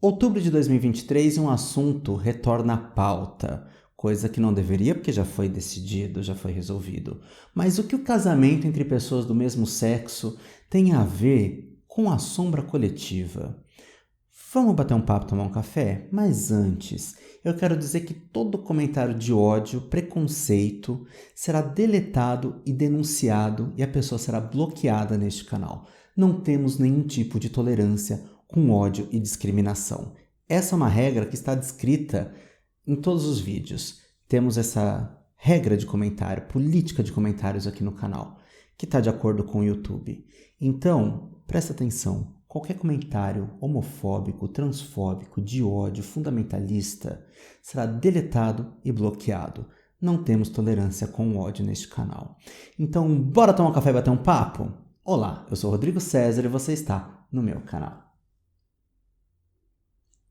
Outubro de 2023 e um assunto retorna à pauta, coisa que não deveria porque já foi decidido, já foi resolvido. Mas o que o casamento entre pessoas do mesmo sexo tem a ver com a sombra coletiva? Vamos bater um papo, tomar um café? Mas antes, eu quero dizer que todo comentário de ódio, preconceito, será deletado e denunciado e a pessoa será bloqueada neste canal. Não temos nenhum tipo de tolerância com ódio e discriminação. Essa é uma regra que está descrita em todos os vídeos. Temos essa regra de comentário, política de comentários aqui no canal, que está de acordo com o YouTube. Então, presta atenção. Qualquer comentário homofóbico, transfóbico, de ódio, fundamentalista será deletado e bloqueado. Não temos tolerância com o ódio neste canal. Então, bora tomar um café e bater um papo? Olá, eu sou Rodrigo César e você está no meu canal.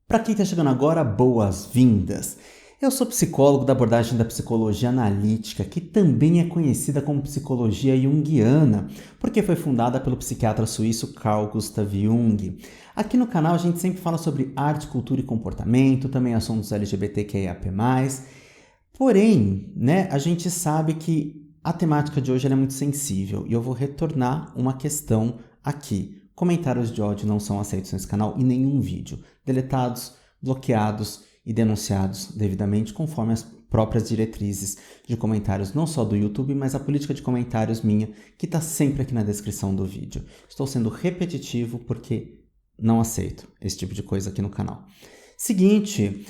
Para quem está chegando agora, boas-vindas! Eu sou psicólogo da abordagem da psicologia analítica, que também é conhecida como psicologia junguiana, porque foi fundada pelo psiquiatra suíço Carl Gustav Jung. Aqui no canal a gente sempre fala sobre arte, cultura e comportamento, também assuntos LGBTQIAP+. Porém, a gente sabe que a temática de hoje é muito sensível e eu vou retornar uma questão aqui. Comentários de ódio não são aceitos nesse canal em nenhum vídeo. Deletados, bloqueados e denunciados devidamente conforme as próprias diretrizes de comentários, não só do YouTube, mas a política de comentários minha, que está sempre aqui na descrição do vídeo. Estou sendo repetitivo porque não aceito esse tipo de coisa aqui no canal. Seguinte,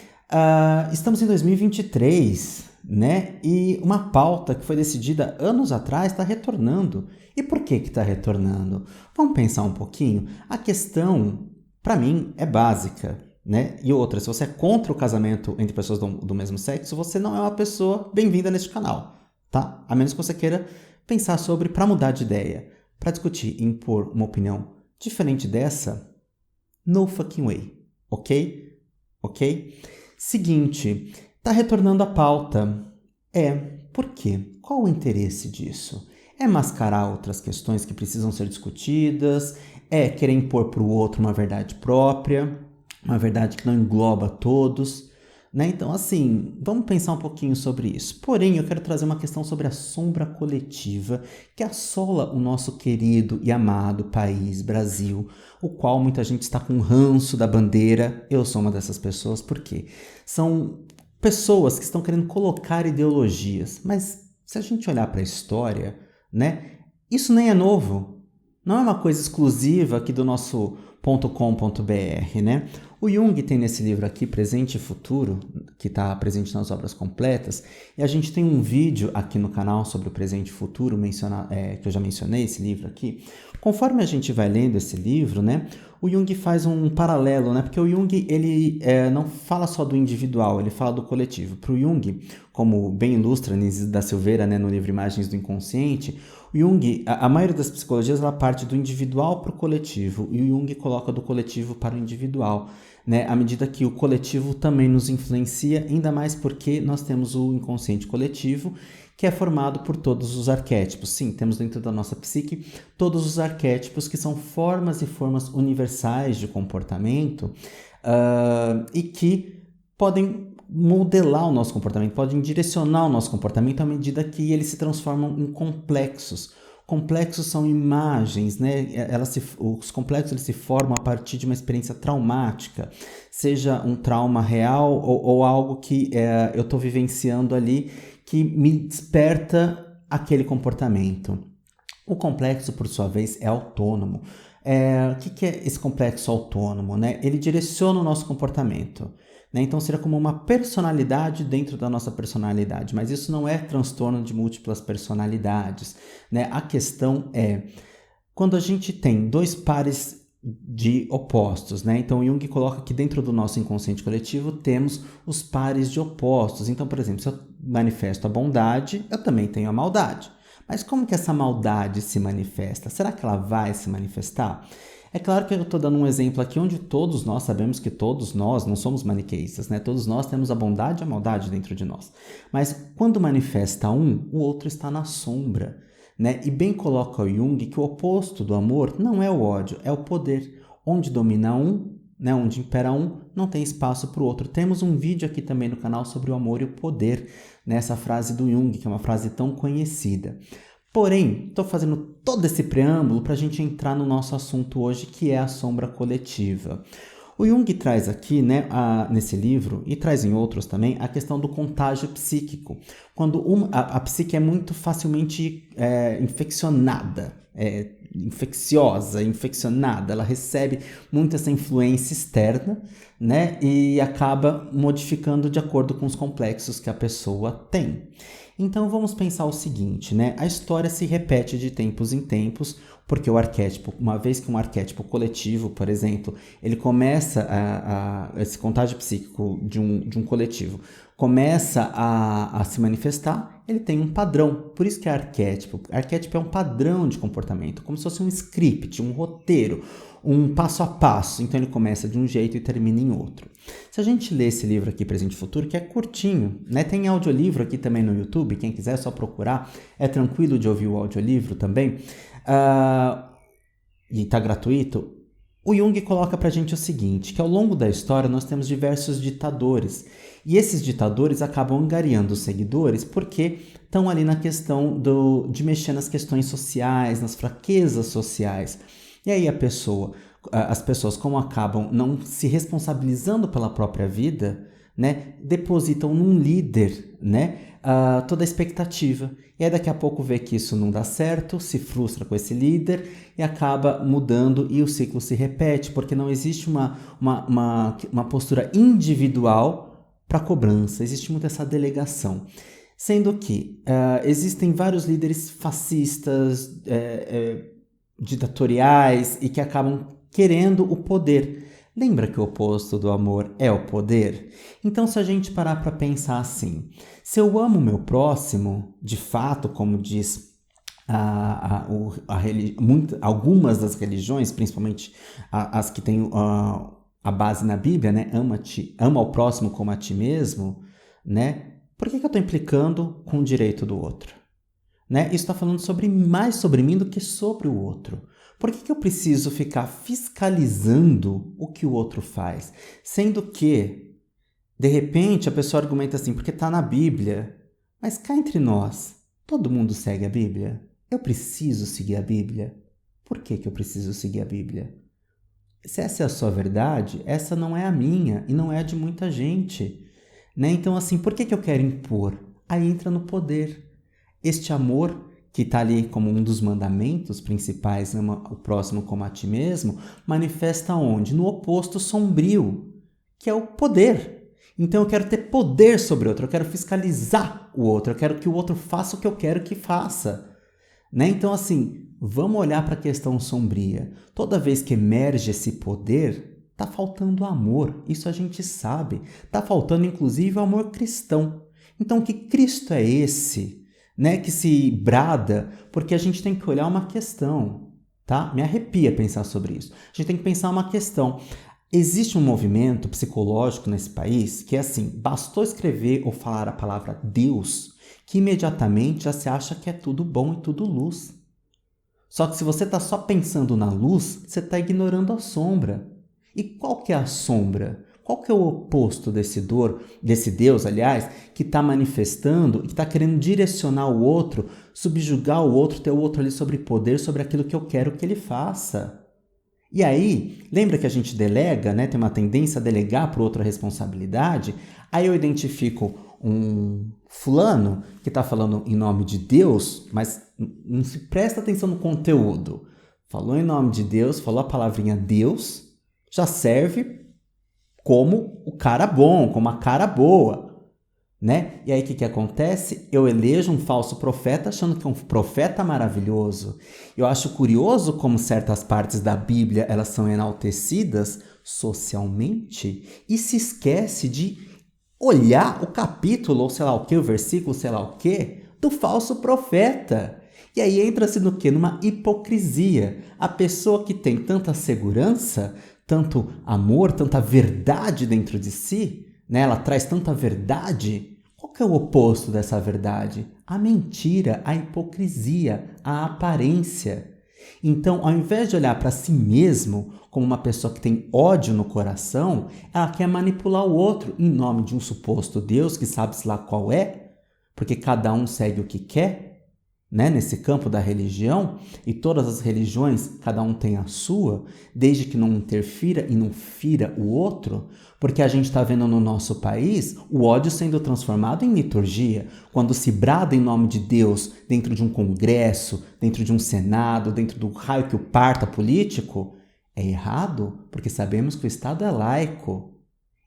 estamos em 2023, e uma pauta que foi decidida anos atrás está retornando. E por que está retornando? Vamos pensar um pouquinho? A questão, para mim, é básica. E outra, se você é contra o casamento entre pessoas do mesmo sexo, você não é uma pessoa bem-vinda neste canal, tá? A menos que você queira pensar sobre para mudar de ideia, para discutir e impor uma opinião diferente dessa, no fucking way, ok? Ok? Seguinte, tá retornando a pauta. Por quê? Qual o interesse disso? É mascarar outras questões que precisam ser discutidas? É querer impor para o outro uma verdade própria? Uma verdade que não engloba todos, Então, assim, vamos pensar um pouquinho sobre isso. Porém, eu quero trazer uma questão sobre a sombra coletiva que assola o nosso querido e amado país, Brasil, o qual muita gente está com ranço da bandeira. Eu sou uma dessas pessoas, por quê? São pessoas que estão querendo colocar ideologias, mas se a gente olhar para a história, isso nem é novo. Não é uma coisa exclusiva aqui do nosso .com.br, O Jung tem nesse livro aqui, Presente e Futuro, que está presente nas obras completas, e a gente tem um vídeo aqui no canal sobre o Presente e Futuro, que eu já mencionei esse livro aqui. Conforme a gente vai lendo esse livro, o Jung faz um paralelo, porque o Jung ele não fala só do individual, ele fala do coletivo. Para o Jung, como bem ilustra Nise da Silveira no livro Imagens do Inconsciente, o Jung, a maioria das psicologias, ela parte do individual para o coletivo, e o Jung coloca do coletivo para o individual, à medida que o coletivo também nos influencia, ainda mais porque nós temos o inconsciente coletivo, que é formado por todos os arquétipos. Sim, temos dentro da nossa psique todos os arquétipos que são formas e formas universais de comportamento e que podem modelar o nosso comportamento, podem direcionar o nosso comportamento à medida que eles se transformam em complexos. Complexos são imagens, os complexos eles se formam a partir de uma experiência traumática, seja um trauma real ou algo que eu estou vivenciando ali que me desperta aquele comportamento. O complexo, por sua vez, é autônomo. O que é esse complexo autônomo? Ele direciona o nosso comportamento. Então seria como uma personalidade dentro da nossa personalidade, mas isso não é transtorno de múltiplas personalidades. A questão é, quando a gente tem dois pares de opostos, Então Jung coloca que dentro do nosso inconsciente coletivo temos os pares de opostos. Então, por exemplo, se eu manifesto a bondade, eu também tenho a maldade. Mas como que essa maldade se manifesta? Será que ela vai se manifestar? É claro que eu estou dando um exemplo aqui onde todos nós sabemos que todos nós não somos maniqueístas, Todos nós temos a bondade e a maldade dentro de nós. Mas quando manifesta um, o outro está na sombra, E bem coloca o Jung que o oposto do amor não é o ódio, é o poder. Onde domina um, onde impera um, não tem espaço para o outro. Temos um vídeo aqui também no canal sobre o amor e o poder, nessa frase do Jung, que é uma frase tão conhecida. Porém, estou fazendo todo esse preâmbulo para a gente entrar no nosso assunto hoje, que é a sombra coletiva. O Jung traz aqui, né, nesse livro, e traz em outros também, a questão do contágio psíquico. Quando a psique é muito facilmente infeccionada, infeccionada, ela recebe muito essa influência externa, né, e acaba modificando de acordo com os complexos que a pessoa tem. Então vamos pensar o seguinte, né? A história se repete de tempos em tempos, porque o arquétipo, uma vez que um arquétipo coletivo, por exemplo, ele começa esse contágio psíquico de um coletivo começa a se manifestar, ele tem um padrão. Por isso que é arquétipo. Arquétipo é um padrão de comportamento, como se fosse um script, um roteiro, um passo a passo. Então ele começa de um jeito e termina em outro. Se a gente ler esse livro aqui, Presente e Futuro, que é curtinho, né? Tem audiolivro aqui também no YouTube, quem quiser é só procurar. É tranquilo de ouvir o audiolivro também. E está gratuito. O Jung coloca pra gente o seguinte, que ao longo da história nós temos diversos ditadores. E esses ditadores acabam angariando os seguidores porque estão ali na questão de mexer nas questões sociais, nas fraquezas sociais. E aí as pessoas, como acabam não se responsabilizando pela própria vida, né, depositam num líder, né, toda a expectativa. E aí daqui a pouco vê que isso não dá certo, se frustra com esse líder e acaba mudando e o ciclo se repete, porque não existe uma postura individual para cobrança, existe muito essa delegação. Sendo que existem vários líderes fascistas, ditatoriais e que acabam querendo o poder. Lembra que o oposto do amor é o poder? Então, se a gente parar para pensar assim, se eu amo o meu próximo, de fato, como diz algumas das religiões, principalmente as que têm a base na Bíblia, né? Ama ao próximo como a ti mesmo, né? Por que eu estou implicando com o direito do outro? Né? Isso está falando mais sobre mim do que sobre o outro. Por que eu preciso ficar fiscalizando o que o outro faz? Sendo que, de repente, a pessoa argumenta assim, porque está na Bíblia. Mas cá entre nós, todo mundo segue a Bíblia? Eu preciso seguir a Bíblia? Por que eu preciso seguir a Bíblia? Se essa é a sua verdade, essa não é a minha e não é a de muita gente. Né? Então, assim, por que eu quero impor? Aí entra no poder. Este amor, que está ali como um dos mandamentos principais, ama o próximo como a ti mesmo, manifesta onde? No oposto sombrio, que é o poder. Então eu quero ter poder sobre o outro, eu quero fiscalizar o outro, eu quero que o outro faça o que eu quero que faça. Né? Então, assim, vamos olhar para a questão sombria. Toda vez que emerge esse poder, está faltando amor, isso a gente sabe. Está faltando, inclusive, o amor cristão. Então, que Cristo é esse? Né, que se brada, porque a gente tem que olhar uma questão, tá? Me arrepia pensar sobre isso. A gente tem que pensar uma questão. Existe um movimento psicológico nesse país que é assim, bastou escrever ou falar a palavra Deus, que imediatamente já se acha que é tudo bom e tudo luz. Só que se você está só pensando na luz, você está ignorando a sombra. E qual que é a sombra? Qual que é o oposto desse Deus, aliás, que está manifestando e que está querendo direcionar o outro, subjugar o outro, ter o outro ali sobre poder, sobre aquilo que eu quero que ele faça? E aí, lembra que a gente delega, né? Tem uma tendência a delegar para o outro a responsabilidade? Aí eu identifico um fulano que está falando em nome de Deus, mas não se presta atenção no conteúdo. Falou em nome de Deus, falou a palavrinha Deus, já serve como o cara bom, como a cara boa, né? E aí o que acontece? Eu elejo um falso profeta achando que é um profeta maravilhoso. Eu acho curioso como certas partes da Bíblia elas são enaltecidas socialmente e se esquece de olhar o capítulo, ou sei lá o que, o versículo, sei lá o que, do falso profeta. E aí entra-se no quê? Numa hipocrisia. A pessoa que tem tanta segurança, tanto amor, tanta verdade dentro de si, né? Ela traz tanta verdade. Qual que é o oposto dessa verdade? A mentira, a hipocrisia, a aparência. Então, ao invés de olhar para si mesmo como uma pessoa que tem ódio no coração, ela quer manipular o outro em nome de um suposto Deus que sabe-se lá qual é, porque cada um segue o que quer, né? Nesse campo da religião, e todas as religiões, cada um tem a sua, desde que não interfira e não fira o outro, porque a gente está vendo no nosso país o ódio sendo transformado em liturgia, quando se brada em nome de Deus dentro de um congresso, dentro de um senado, dentro do raio que o parta político, é errado, porque sabemos que o Estado é laico.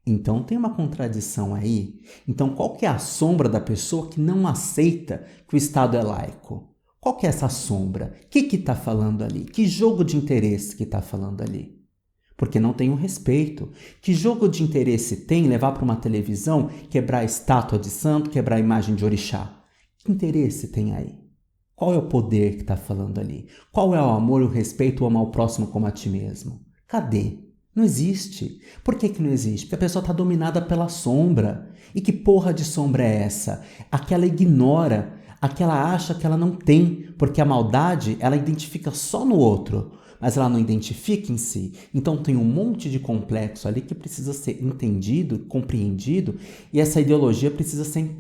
Então tem uma contradição aí. Então qual que é a sombra da pessoa que não aceita que o Estado é laico? Qual que é essa sombra? O que está falando ali? Que jogo de interesse que está falando ali? Porque não tem um respeito. Que jogo de interesse tem levar para uma televisão, quebrar a estátua de santo, quebrar a imagem de orixá? Que interesse tem aí? Qual é o poder que está falando ali? Qual é o amor, o respeito, o amar o próximo como a ti mesmo? Cadê? Não existe. Por que não existe? Porque a pessoa está dominada pela sombra. E que porra de sombra é essa? Aquela ignora, aquela acha que ela não tem, porque a maldade ela identifica só no outro, mas ela não identifica em si. Então tem um monte de complexo ali que precisa ser entendido, compreendido, e essa ideologia precisa ser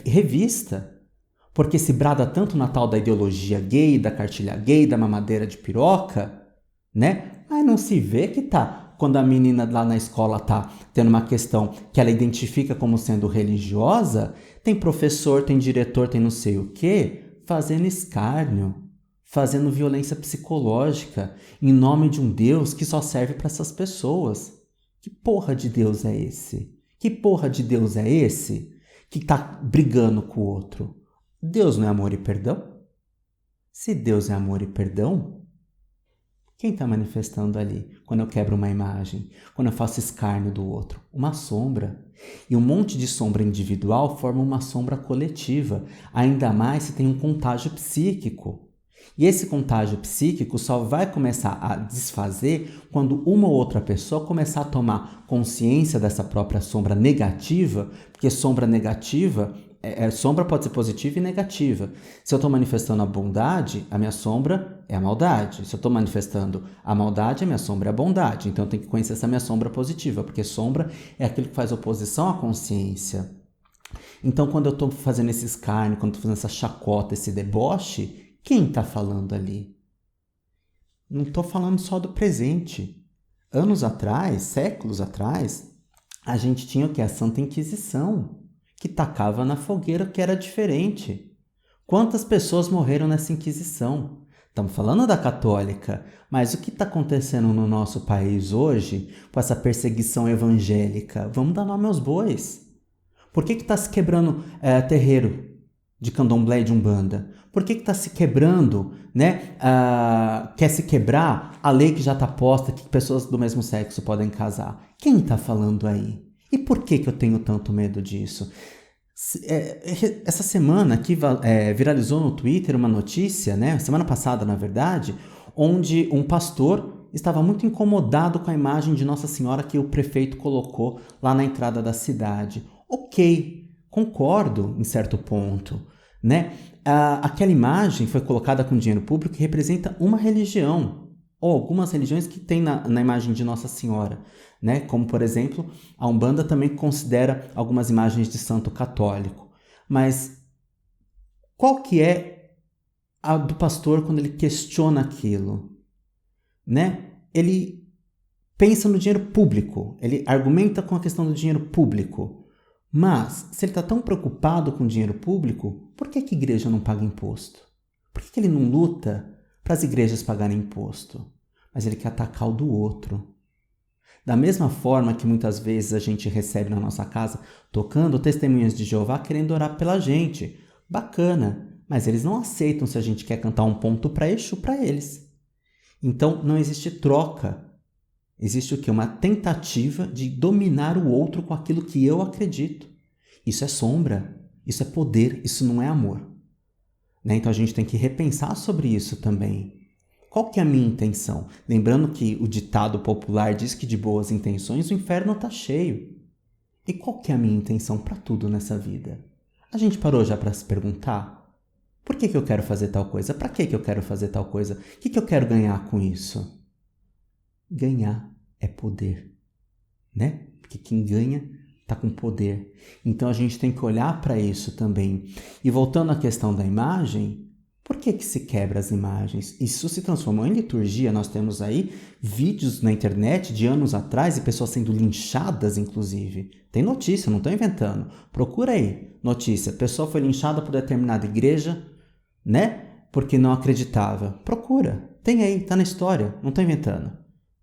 revista. Porque se brada tanto na tal da ideologia gay, da cartilha gay, da mamadeira de piroca, né? Mas não se vê que tá. Quando a menina lá na escola tá tendo uma questão que ela identifica como sendo religiosa, tem professor, tem diretor, tem não sei o quê, fazendo escárnio, fazendo violência psicológica em nome de um Deus que só serve para essas pessoas. Que porra de Deus é esse? Que porra de Deus é esse que tá brigando com o outro? Deus não é amor e perdão? Se Deus é amor e perdão, quem está manifestando ali quando eu quebro uma imagem, quando eu faço escárnio do outro? Uma sombra. E um monte de sombra individual forma uma sombra coletiva, ainda mais se tem um contágio psíquico. E esse contágio psíquico só vai começar a desfazer quando uma ou outra pessoa começar a tomar consciência dessa própria sombra negativa, porque sombra negativa sombra pode ser positiva e negativa. Se eu estou manifestando a bondade, a minha sombra é a maldade. Se eu estou manifestando a maldade, a minha sombra é a bondade. Então eu tenho que conhecer essa minha sombra positiva, porque sombra é aquilo que faz oposição à consciência. Então quando eu estou fazendo esse escárnio, quando eu estou fazendo essa chacota, esse deboche, quem está falando ali? Não estou falando só do presente. Anos atrás, séculos atrás, a gente tinha o que? A Santa Inquisição, que tacava na fogueira que era diferente. Quantas pessoas morreram nessa Inquisição? Estamos falando da católica, mas o que está acontecendo no nosso país hoje com essa perseguição evangélica? Vamos dar nome aos bois. Por que está se quebrando terreiro de candomblé e de umbanda? Por que está se quebrando, né? Quer se quebrar a lei que já está posta que pessoas do mesmo sexo podem casar? Quem está falando aí? E por que eu tenho tanto medo disso? Essa semana aqui viralizou no Twitter uma notícia, né? Semana passada, na verdade, onde um pastor estava muito incomodado com a imagem de Nossa Senhora que o prefeito colocou lá na entrada da cidade. Ok, concordo em certo ponto, né? Aquela imagem foi colocada com dinheiro público que representa uma religião, ou algumas religiões que tem na imagem de Nossa Senhora, né? Como, por exemplo, a Umbanda também considera algumas imagens de santo católico. Mas qual que é a do pastor quando ele questiona aquilo? Né? Ele pensa no dinheiro público, ele argumenta com a questão do dinheiro público. Mas, se ele está tão preocupado com o dinheiro público, por que a igreja não paga imposto? Por que ele não luta para as igrejas pagarem imposto? Mas ele quer atacar o do outro. Da mesma forma que muitas vezes a gente recebe na nossa casa tocando testemunhas de Jeová querendo orar pela gente. Bacana, mas eles não aceitam se a gente quer cantar um ponto para Exu para eles. Então não existe troca. Existe o quê? Uma tentativa de dominar o outro com aquilo que eu acredito. Isso é sombra, isso é poder, isso não é amor. Né? Então a gente tem que repensar sobre isso também. Qual que é a minha intenção? Lembrando que o ditado popular diz que de boas intenções o inferno está cheio. E qual que é a minha intenção para tudo nessa vida? A gente parou já para se perguntar? Por que eu quero fazer tal coisa? Para que eu quero fazer tal coisa? O que eu quero ganhar com isso? Ganhar é poder, né? Porque quem ganha está com poder. Então a gente tem que olhar para isso também. E voltando à questão da imagem, por que se quebra as imagens? Isso se transformou em liturgia. Nós temos aí vídeos na internet de anos atrás e pessoas sendo linchadas, inclusive. Tem notícia, não estou inventando. Procura aí, notícia. Pessoa foi linchada por determinada igreja, né? Porque não acreditava. Procura. Tem aí, tá na história. Não estou inventando.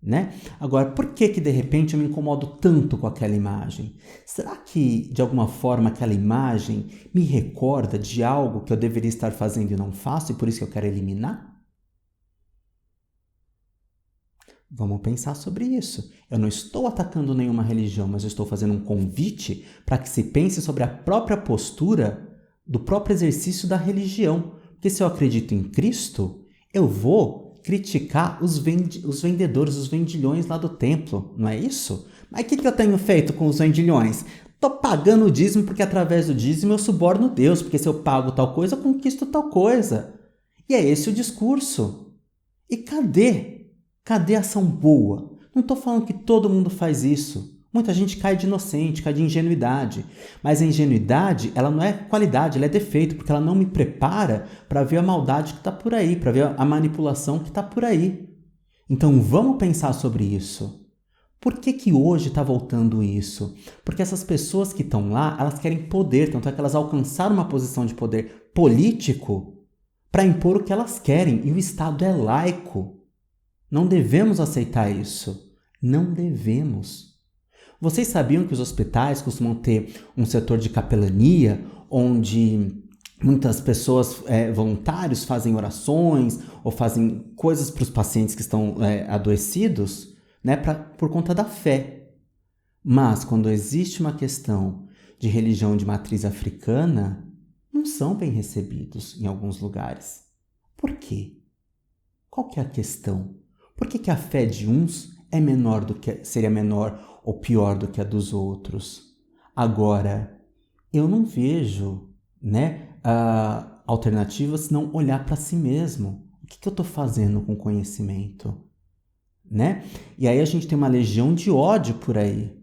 Né? Agora, por que de repente eu me incomodo tanto com aquela imagem? Será que de alguma forma aquela imagem me recorda de algo que eu deveria estar fazendo e não faço e por isso que eu quero eliminar? Vamos pensar sobre isso. Eu não estou atacando nenhuma religião, mas eu estou fazendo um convite para que se pense sobre a própria postura do próprio exercício da religião. Porque se eu acredito em Cristo, eu vou criticar os vendedores, os vendilhões lá do templo, não é isso? Mas o que eu tenho feito com os vendilhões? Estou pagando o dízimo porque através do dízimo eu suborno Deus, porque se eu pago tal coisa, eu conquisto tal coisa. E é esse o discurso. E cadê? Cadê a ação boa? Não estou falando que todo mundo faz isso. Muita gente cai de inocente, cai de ingenuidade. Mas a ingenuidade, ela não é qualidade, ela é defeito, porque ela não me prepara para ver a maldade que está por aí, para ver a manipulação que está por aí. Então vamos pensar sobre isso. Por que hoje está voltando isso? Porque essas pessoas que estão lá, elas querem poder, tanto é que elas alcançaram uma posição de poder político para impor o que elas querem. E o Estado é laico. Não devemos aceitar isso. Não devemos. Vocês sabiam que os hospitais costumam ter um setor de capelania, onde muitas pessoas, voluntários, fazem orações ou fazem coisas para os pacientes que estão adoecidos, né, por conta da fé. Mas quando existe uma questão de religião de matriz africana, não são bem recebidos em alguns lugares. Por quê? Qual que é a questão? Por que a fé de uns seria menor ou pior do que a dos outros? Agora, eu não vejo, alternativa senão olhar para si mesmo. O que eu estou fazendo com o conhecimento? Né? E aí a gente tem uma legião de ódio por aí.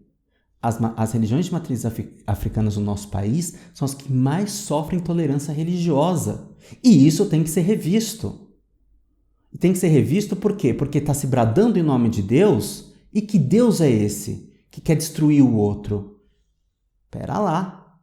As religiões de matriz africanas no nosso país são as que mais sofrem intolerância religiosa. E isso tem que ser revisto. E tem que ser revisto por quê? Porque está se bradando em nome de Deus. E que Deus é esse que quer destruir o outro? Pera lá.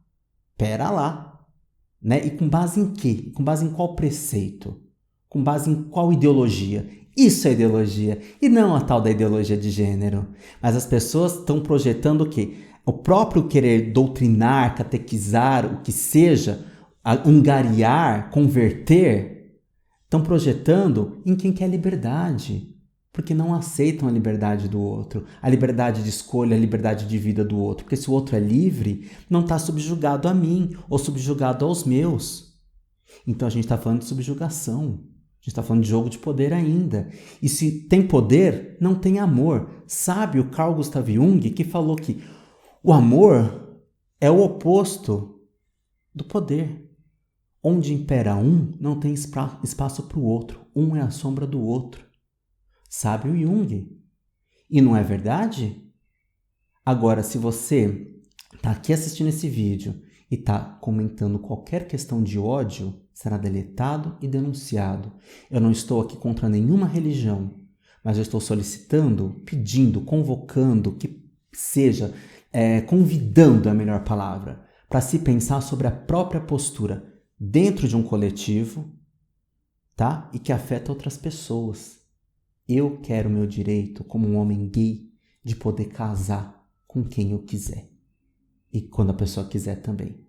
Né? E com base em quê? Com base em qual preceito? Com base em qual ideologia? Isso é ideologia. E não a tal da ideologia de gênero. Mas as pessoas estão projetando o quê? O próprio querer doutrinar, catequizar, o que seja, angariar, converter, estão projetando em quem quer liberdade, porque não aceitam a liberdade do outro, a liberdade de escolha, a liberdade de vida do outro, porque se o outro é livre, não está subjugado a mim ou subjugado aos meus. Então a gente está falando de subjugação, a gente está falando de jogo de poder ainda. E se tem poder, não tem amor. Sabe o Carl Gustav Jung que falou que o amor é o oposto do poder. Onde impera um, não tem espaço para o outro. Um é a sombra do outro. Sabe o Jung. E não é verdade? Agora, se você está aqui assistindo esse vídeo e está comentando qualquer questão de ódio, será deletado e denunciado. Eu não estou aqui contra nenhuma religião, mas eu estou solicitando, pedindo, convocando, que seja, convidando é a melhor palavra, para se pensar sobre a própria postura dentro de um coletivo, tá? E que afeta outras pessoas. Eu quero meu direito, como um homem gay, de poder casar com quem eu quiser. E quando a pessoa quiser também.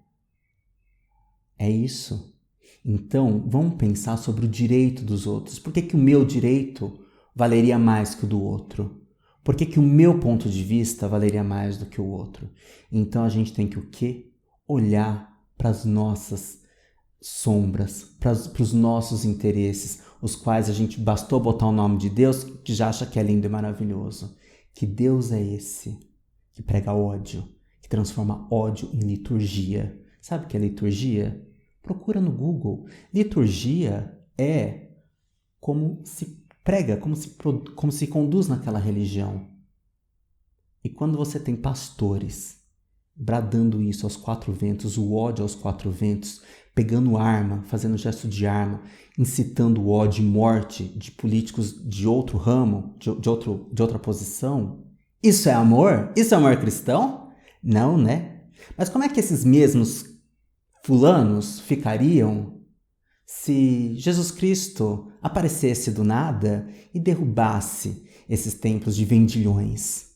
É isso. Então, vamos pensar sobre o direito dos outros. Por que o meu direito valeria mais que o do outro? Por que o meu ponto de vista valeria mais do que o outro? Então, a gente tem que o quê? Olhar para as nossas sombras, para os nossos interesses, os quais a gente bastou botar o nome de Deus, que já acha que é lindo e maravilhoso. Que Deus é esse que prega ódio, que transforma ódio em liturgia. Sabe o que é liturgia? Procura no Google. Liturgia é como se prega, como se conduz naquela religião. E quando você tem pastores bradando isso aos quatro ventos, o ódio aos quatro ventos, pegando arma, fazendo gesto de arma, incitando ódio e morte de políticos de outro ramo, de outra posição, isso é amor? Isso é amor cristão? Não, né? Mas como é que esses mesmos fulanos ficariam se Jesus Cristo aparecesse do nada e derrubasse esses templos de vendilhões?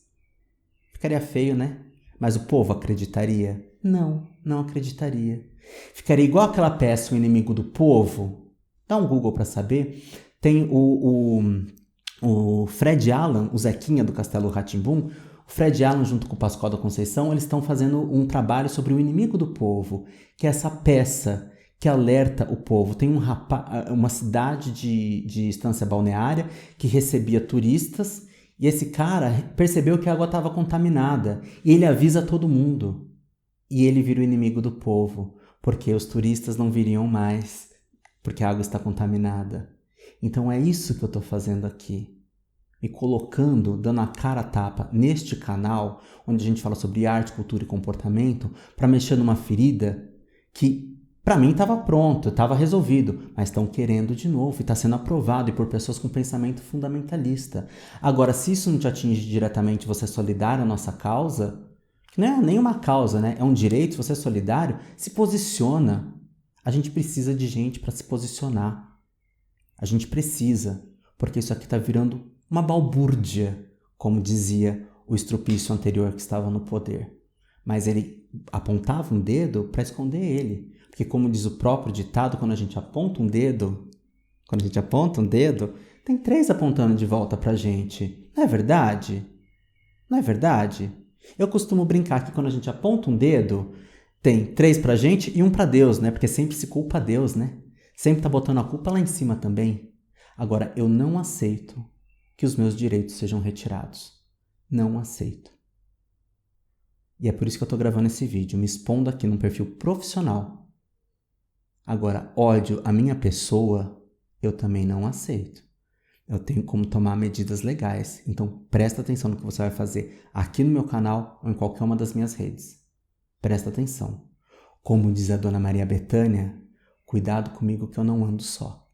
Ficaria feio, né? Mas o povo acreditaria? Não, não acreditaria. Ficaria igual aquela peça O Inimigo do Povo. Dá um Google para saber. Tem o Fred Allen, o Zequinha do Castelo Rá-Tim-Bum. O Fred Allen junto com o Pascoal da Conceição, eles estão fazendo um trabalho sobre O Inimigo do Povo, que é essa peça que alerta o povo. Tem uma cidade de estância balneária que recebia turistas. E esse cara percebeu que a água estava contaminada. E ele avisa todo mundo. E ele vira o inimigo do povo. Porque os turistas não viriam mais. Porque a água está contaminada. Então é isso que eu estou fazendo aqui. Me colocando, dando a cara a tapa neste canal, onde a gente fala sobre arte, cultura e comportamento, para mexer numa ferida que, para mim, estava pronto, estava resolvido, mas estão querendo de novo e está sendo aprovado e por pessoas com pensamento fundamentalista. Agora, se isso não te atinge diretamente, você é solidário à nossa causa, que não é nem uma causa, né? É um direito, você é solidário, se posiciona. A gente precisa de gente para se posicionar. A gente precisa, porque isso aqui está virando uma balbúrdia, como dizia o estrupício anterior que estava no poder. Mas ele apontava um dedo para esconder ele. Porque como diz o próprio ditado, quando a gente aponta um dedo, tem 3 apontando de volta pra gente. Não é verdade? Não é verdade? Eu costumo brincar que quando a gente aponta um dedo, tem 3 pra gente e 1 pra Deus, né? Porque sempre se culpa Deus, né? Sempre tá botando a culpa lá em cima também. Agora, eu não aceito que os meus direitos sejam retirados. Não aceito. E é por isso que eu tô gravando esse vídeo, me expondo aqui num perfil profissional. Agora, ódio à minha pessoa, eu também não aceito. Eu tenho como tomar medidas legais. Então, presta atenção no que você vai fazer aqui no meu canal ou em qualquer uma das minhas redes. Presta atenção. Como diz a Dona Maria Bethânia, cuidado comigo que eu não ando só.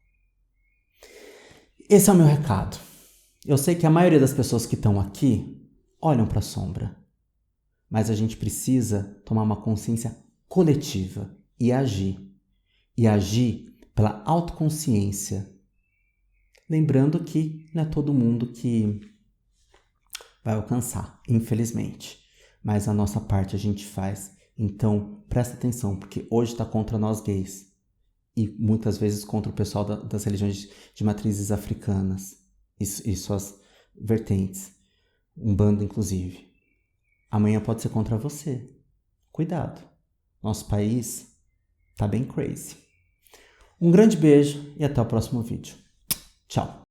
Esse é o meu recado. Eu sei que a maioria das pessoas que estão aqui olham para a sombra. Mas a gente precisa tomar uma consciência coletiva e agir. E agir pela autoconsciência. Lembrando que não é todo mundo que vai alcançar, infelizmente. Mas a nossa parte a gente faz. Então, presta atenção, porque hoje está contra nós gays. E muitas vezes contra o pessoal das religiões de matrizes africanas. E suas vertentes. Umbanda, inclusive. Amanhã pode ser contra você. Cuidado. Nosso país tá bem crazy. Um grande beijo e até o próximo vídeo. Tchau.